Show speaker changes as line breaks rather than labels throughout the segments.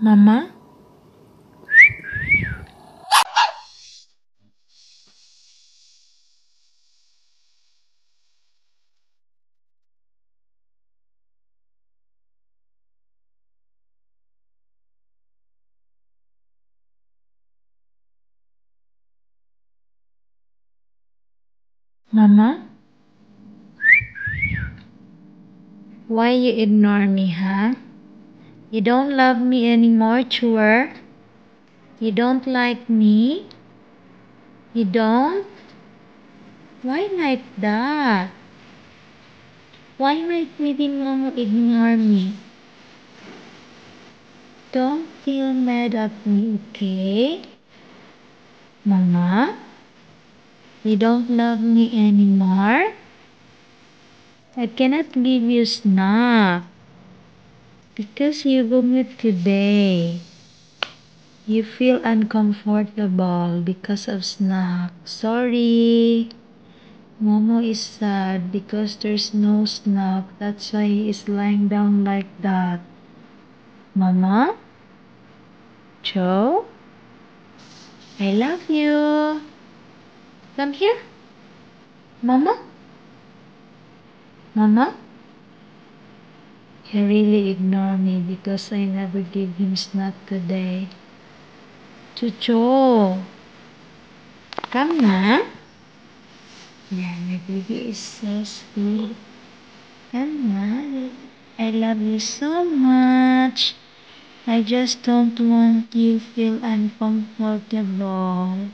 Mama? Mama? Why you ignore me, huh? You don't love me anymore, sure? You don't like me? You don't? Why like that? Why might me din Mama ignore me? Don't feel mad at me, okay? Mama? You don't love me anymore? I cannot give you snack because you vomit today. You feel uncomfortable because of snack. Sorry. Momo is sad because there's no snack. That's why he is lying down like that. Mama? Joe? I love you. Come here. Mama? Mama? He really ignored me because I never gave him snack today. Chucho. Come na. Yeah, my baby is so sweet. Come na. I love you so much. I just don't want you to feel uncomfortable.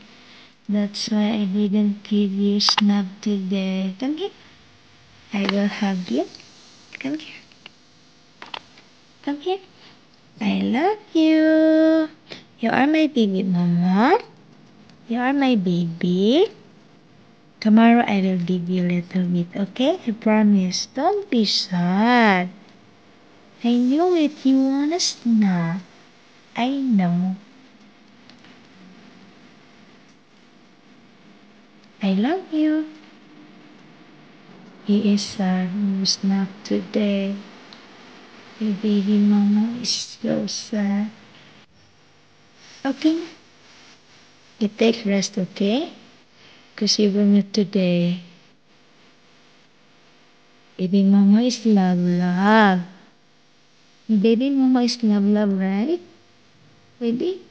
That's why I didn't give you snack today. Come here. I will hug you. Come here. Come here. I love you. You are my baby, Mama. You are my baby. Tomorrow I will give you a little bit, okay? I promise. Don't be sad. I know it. You want a snack. I know. I love you. He is sad. No snack today. Your baby Mama is so sad. Okay. You take rest, okay? Because you vomit today. Baby Mama is love, love. Baby Mama is love, love, right? Baby?